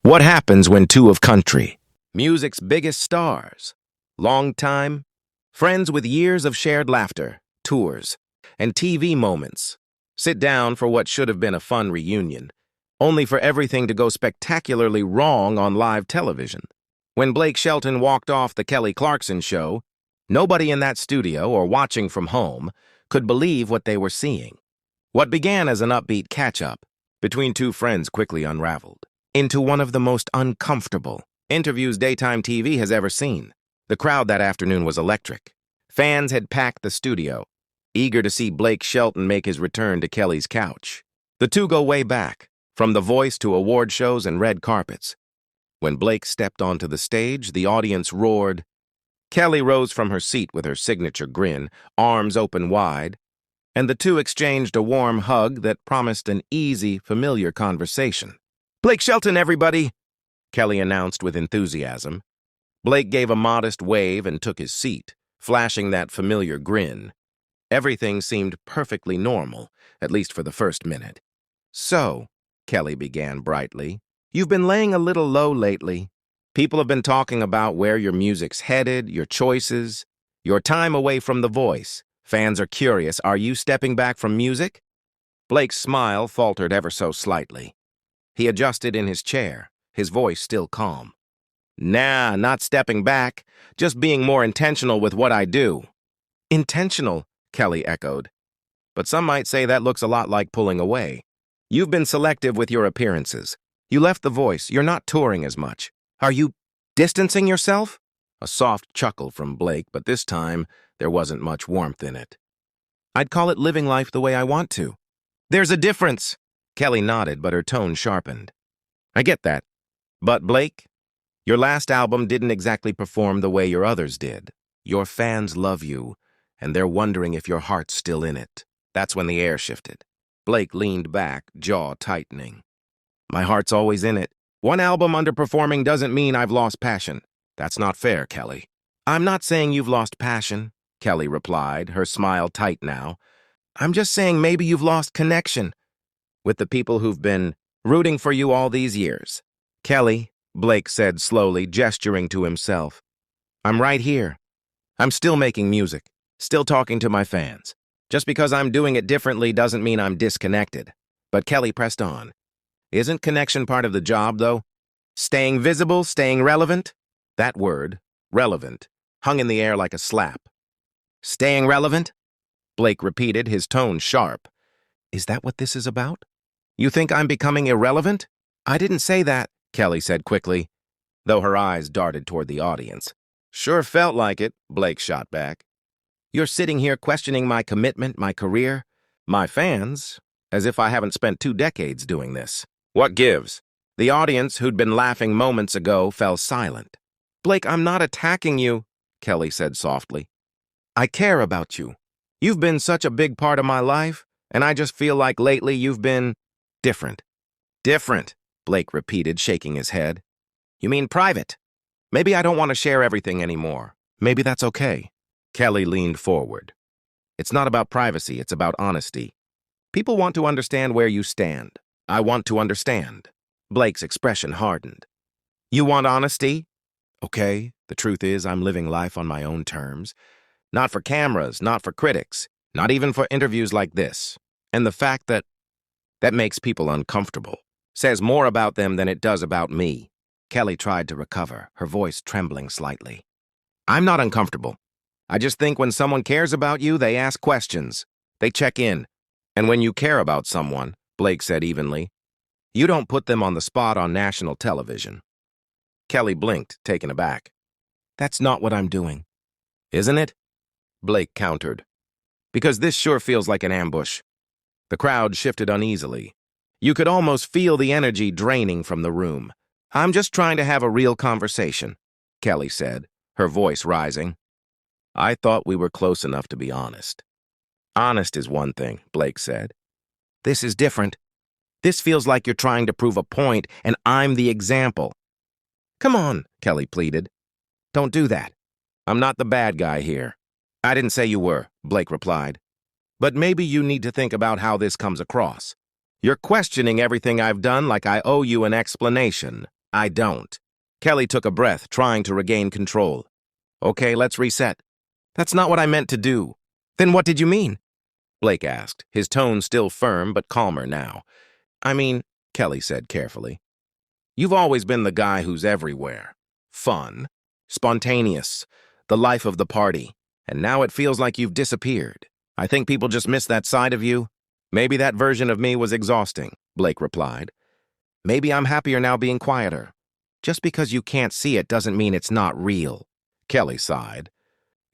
What happens when two of country, music's biggest stars, long time, friends with years of shared laughter, tours, and TV moments, sit down for what should have been a fun reunion, only for everything to go spectacularly wrong on live television? When Blake Shelton walked off the Kelly Clarkson show, nobody in that studio or watching from home could believe what they were seeing. What began as an upbeat catch-up between two friends quickly unraveled into one of the most uncomfortable interviews daytime TV has ever seen. The crowd that afternoon was electric. Fans had packed the studio, eager to see Blake Shelton make his return to Kelly's couch. The two go way back, from The Voice to award shows and red carpets. When Blake stepped onto the stage, the audience roared. Kelly rose from her seat with her signature grin, arms open wide, and the two exchanged a warm hug that promised an easy, familiar conversation. "Blake Shelton, everybody," Kelly announced with enthusiasm. Blake gave a modest wave and took his seat, flashing that familiar grin. Everything seemed perfectly normal, at least for the first minute. "So," Kelly began brightly, "you've been laying a little low lately. People have been talking about where your music's headed, your choices, your time away from The Voice. Fans are curious. Are you stepping back from music?" Blake's smile faltered ever so slightly. He adjusted in his chair, his voice still calm. "Nah, not stepping back, just being more intentional with what I do." "Intentional," Kelly echoed. "But some might say that looks a lot like pulling away. You've been selective with your appearances. You left The Voice. You're not touring as much. Are you distancing yourself?" A soft chuckle from Blake, but this time there wasn't much warmth in it. "I'd call it living life the way I want to." "There's a difference." Kelly nodded, but her tone sharpened. "I get that. But Blake, your last album didn't exactly perform the way your others did. Your fans love you, and they're wondering if your heart's still in it." That's when the air shifted. Blake leaned back, jaw tightening. "My heart's always in it. One album underperforming doesn't mean I've lost passion. That's not fair, Kelly." "I'm not saying you've lost passion," Kelly replied, her smile tight now. "I'm just saying maybe you've lost connection with the people who've been rooting for you all these years." "Kelly," Blake said slowly, gesturing to himself, "I'm right here. I'm still making music, still talking to my fans. Just because I'm doing it differently doesn't mean I'm disconnected." But Kelly pressed on. "Isn't connection part of the job, though? Staying visible, staying relevant?" That word, relevant, hung in the air like a slap. "Staying relevant?" Blake repeated, his tone sharp. "Is that what this is about? You think I'm becoming irrelevant?" "I didn't say that," Kelly said quickly, though her eyes darted toward the audience. "Sure felt like it," Blake shot back. "You're sitting here questioning my commitment, my career, my fans, as if I haven't spent 2 decades doing this. What gives?" The audience, who'd been laughing moments ago, fell silent. "Blake, I'm not attacking you," Kelly said softly. "I care about you. You've been such a big part of my life, and I just feel like lately you've been different." "Different," Blake repeated, shaking his head. "You mean private? Maybe I don't want to share everything anymore. Maybe that's okay." Kelly leaned forward. "It's not about privacy, it's about honesty. People want to understand where you stand. I want to understand." Blake's expression hardened. "You want honesty? Okay, the truth is I'm living life on my own terms. Not for cameras, not for critics, not even for interviews like this. And the fact that makes people uncomfortable says more about them than it does about me." Kelly tried to recover, her voice trembling slightly. "I'm not uncomfortable. I just think when someone cares about you, they ask questions. They check in. And when you care about someone," Blake said evenly, "you don't put them on the spot on national television." Kelly blinked, taken aback. "That's not what I'm doing." "Isn't it?" Blake countered. "Because this sure feels like an ambush." The crowd shifted uneasily. You could almost feel the energy draining from the room. "I'm just trying to have a real conversation," Kelly said, her voice rising. "I thought we were close enough to be honest." "Honest is one thing," Blake said. "This is different. This feels like you're trying to prove a point, and I'm the example." "Come on," Kelly pleaded. "Don't do that. I'm not the bad guy here." "I didn't say you were," Blake replied. "But maybe you need to think about how this comes across. You're questioning everything I've done like I owe you an explanation." I don't. Kelly took a breath, trying to regain control. Okay, let's reset. That's not what I meant to do. Then what did you mean? Blake asked, his tone still firm but calmer now. I mean, Kelly said carefully, you've always been the guy who's everywhere. Fun, spontaneous, the life of the party. And now it feels like you've disappeared. I think people just miss that side of you. Maybe that version of me was exhausting, Blake replied. Maybe I'm happier now being quieter. Just because you can't see it doesn't mean it's not real. Kelly sighed.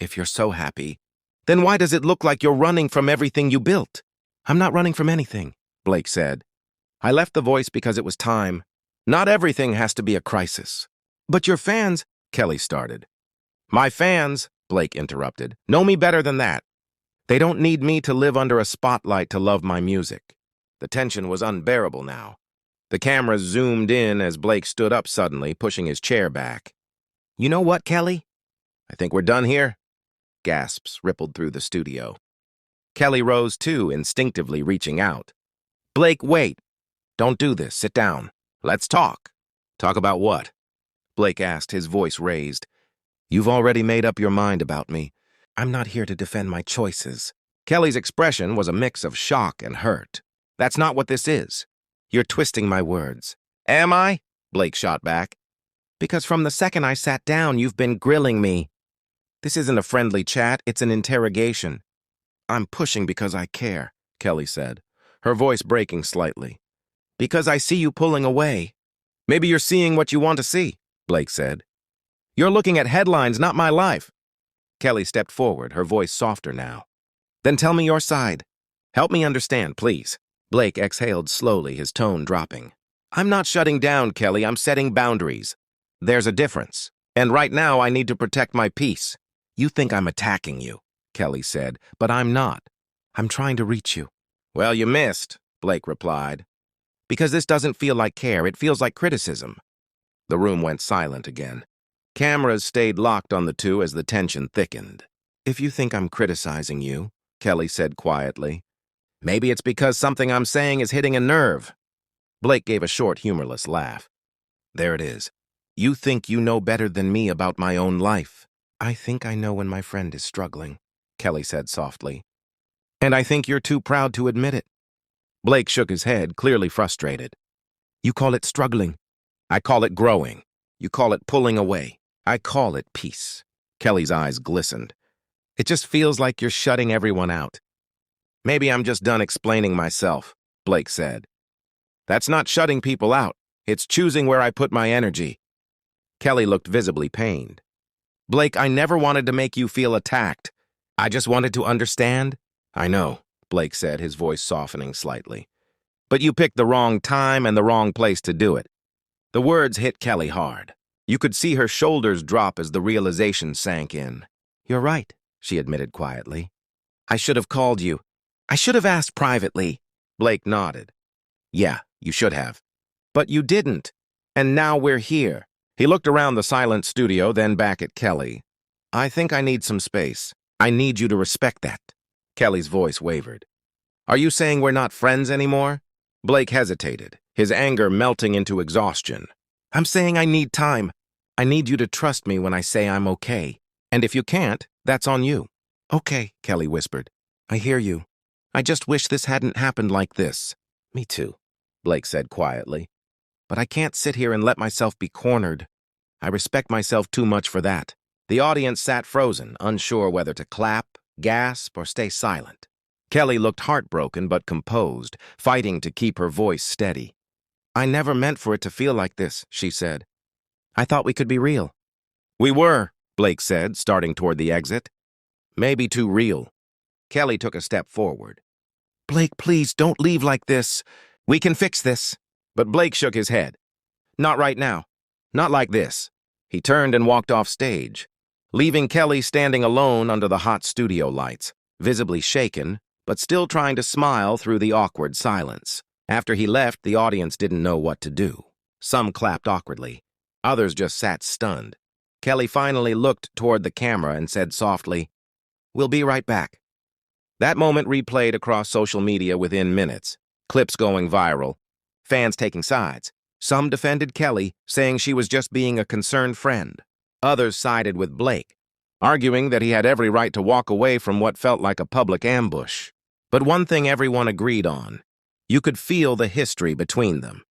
If you're so happy, then why does it look like you're running from everything you built? I'm not running from anything, Blake said. I left the voice because it was time. Not everything has to be a crisis. But your fans, Kelly started. My fans, Blake interrupted, know me better than that. They don't need me to live under a spotlight to love my music. The tension was unbearable now. The camera zoomed in as Blake stood up suddenly, pushing his chair back. You know what, Kelly? I think we're done here. Gasps rippled through the studio. Kelly rose too, instinctively reaching out. Blake, wait. Don't do this. Sit down. Let's talk. Talk about what? Blake asked, his voice raised. You've already made up your mind about me. I'm not here to defend my choices. Kelly's expression was a mix of shock and hurt. That's not what this is. You're twisting my words. Am I? Blake shot back. Because from the second I sat down, you've been grilling me. This isn't a friendly chat, it's an interrogation. I'm pushing because I care, Kelly said, her voice breaking slightly. Because I see you pulling away. Maybe you're seeing what you want to see, Blake said. You're looking at headlines, not my life. Kelly stepped forward, her voice softer now. Then tell me your side. Help me understand, please. Blake exhaled slowly, his tone dropping. I'm not shutting down, Kelly, I'm setting boundaries. There's a difference. And right now I need to protect my peace. You think I'm attacking you, Kelly said, but I'm not. I'm trying to reach you. Well, you missed, Blake replied. Because this doesn't feel like care, it feels like criticism. The room went silent again. Cameras stayed locked on the two as the tension thickened. If you think I'm criticizing you, Kelly said quietly, maybe it's because something I'm saying is hitting a nerve. Blake gave a short, humorless laugh. There it is. You think you know better than me about my own life. I think I know when my friend is struggling, Kelly said softly. And I think you're too proud to admit it. Blake shook his head, clearly frustrated. You call it struggling. I call it growing. You call it pulling away. I call it peace. Kelly's eyes glistened. It just feels like you're shutting everyone out. Maybe I'm just done explaining myself, Blake said. That's not shutting people out. It's choosing where I put my energy. Kelly looked visibly pained. Blake, I never wanted to make you feel attacked. I just wanted to understand. I know, Blake said, his voice softening slightly. But you picked the wrong time and the wrong place to do it. The words hit Kelly hard. You could see her shoulders drop as the realization sank in. You're right, she admitted quietly. I should have called you. I should have asked privately. Blake nodded. Yeah, you should have. But you didn't. And now we're here. He looked around the silent studio, then back at Kelly. I think I need some space. I need you to respect that. Kelly's voice wavered. Are you saying we're not friends anymore? Blake hesitated, his anger melting into exhaustion. I'm saying I need time. I need you to trust me when I say I'm okay. And if you can't, that's on you. Okay, Kelly whispered. I hear you. I just wish this hadn't happened like this. Me too, Blake said quietly. But I can't sit here and let myself be cornered. I respect myself too much for that. The audience sat frozen, unsure whether to clap, gasp, or stay silent. Kelly looked heartbroken but composed, fighting to keep her voice steady. I never meant for it to feel like this, she said. I thought we could be real. We were, Blake said, starting toward the exit. Maybe too real. Kelly took a step forward. Blake, please, don't leave like this. We can fix this. But Blake shook his head. Not right now. Not like this. He turned and walked off stage, leaving Kelly standing alone under the hot studio lights, visibly shaken, but still trying to smile through the awkward silence. After he left, the audience didn't know what to do. Some clapped awkwardly. Others just sat stunned. Kelly finally looked toward the camera and said softly, We'll be right back. That moment replayed across social media within minutes, clips going viral, fans taking sides, Some defended Kelly, saying she was just being a concerned friend. Others sided with Blake, arguing that he had every right to walk away from what felt like a public ambush. But one thing everyone agreed on: you could feel the history between them.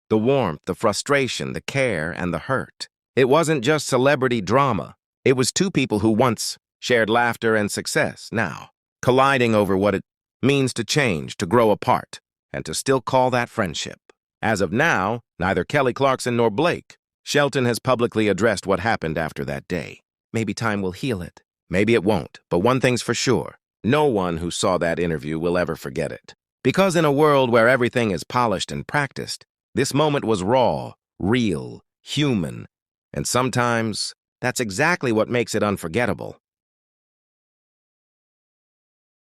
The warmth, the frustration, the care, and the hurt. It wasn't just celebrity drama. It was two people who once shared laughter and success, now colliding over what it means to change, to grow apart, and to still call that friendship. As of now, neither Kelly Clarkson nor Blake Shelton has publicly addressed what happened after that day. Maybe time will heal it. Maybe it won't. But one thing's for sure: no one who saw that interview will ever forget it. Because in a world where everything is polished and practiced, this moment was raw, real, human, and sometimes that's exactly what makes it unforgettable.